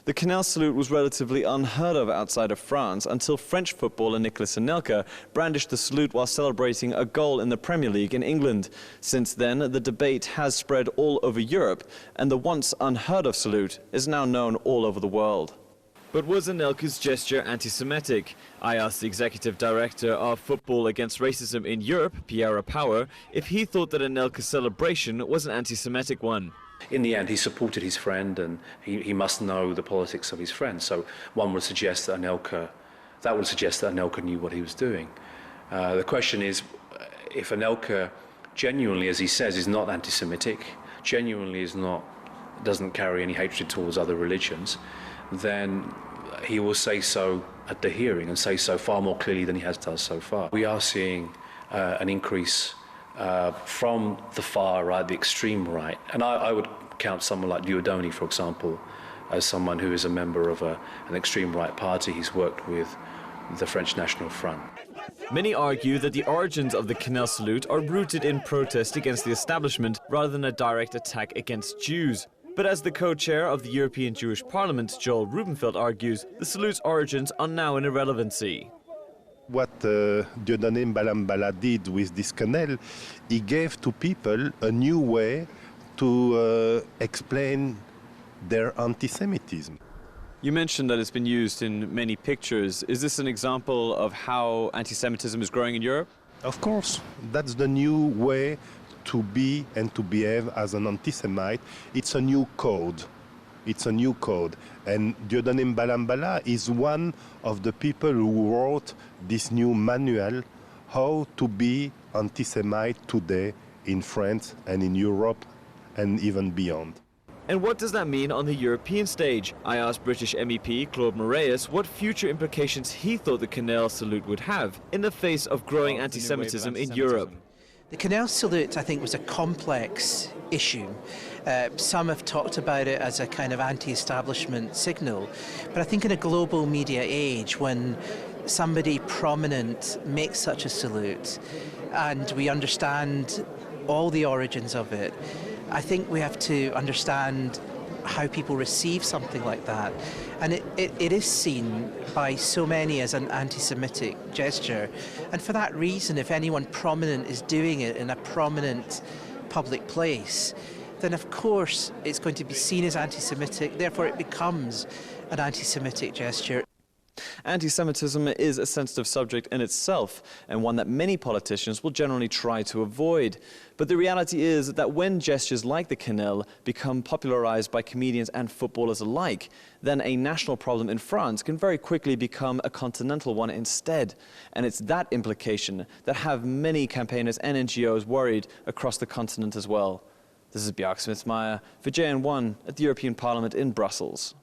The Quenelle Salute was relatively unheard of outside of France until French footballer Nicolas Anelka brandished the salute while celebrating a goal in the Premier League in England. Since then, the debate has spread all over Europe, and the once unheard of salute is now known all over the world. But was Anelka's gesture anti-Semitic? I asked the executive director of Football Against Racism in Europe, Pierre Power, if he thought that Anelka's celebration was an anti-Semitic one. In the end, he supported his friend, and he must know the politics of his friend. So one would suggest that Anelka knew what he was doing. The question is, if Anelka genuinely, as he says, is not anti-Semitic, genuinely doesn't carry any hatred towards other religions, then he will say so at the hearing, and say so far more clearly than he has done so far. We are seeing an increase from the far right, the extreme right, and I would count someone like Diodoni, for example, as someone who is a member of an extreme right party. He's worked with the French National Front. Many argue that the origins of the Quenelle Salute are rooted in protest against the establishment rather than a direct attack against Jews. But as the co-chair of the European Jewish Parliament, Joel Rubenfeld, argues, the salute's origins are now an irrelevancy. What Dieudonné Mbalambala did with this quenelle, he gave to people a new way to explain their anti-Semitism. You mentioned that it's been used in many pictures. Is this an example of how anti-Semitism is growing in Europe? Of course, that's the new way to be and to behave as an anti-Semite. It's a new code. It's a new code. And Dieudonné Mbalambala is one of the people who wrote this new manual, how to be anti-Semite today in France and in Europe and even beyond. And what does that mean on the European stage? I asked British MEP Claude Moraes what future implications he thought the Quenelle Salute would have in the face of growing anti-Semitism in Europe. The Quenelle Salute, I think, was a complex issue. Some have talked about it as a kind of anti-establishment signal, but I think in a global media age, when somebody prominent makes such a salute and we understand all the origins of it, I think we have to understand how people receive something like that. And it is seen by so many as an anti-Semitic gesture. And for that reason, if anyone prominent is doing it in a prominent public place, then of course it's going to be seen as anti-Semitic, therefore it becomes an anti-Semitic gesture. Anti-Semitism is a sensitive subject in itself, and one that many politicians will generally try to avoid. But the reality is that when gestures like the quenelle become popularized by comedians and footballers alike, then a national problem in France can very quickly become a continental one instead. And it's that implication that have many campaigners and NGOs worried across the continent as well. This is Smith-Meyer for JN1 at the European Parliament in Brussels.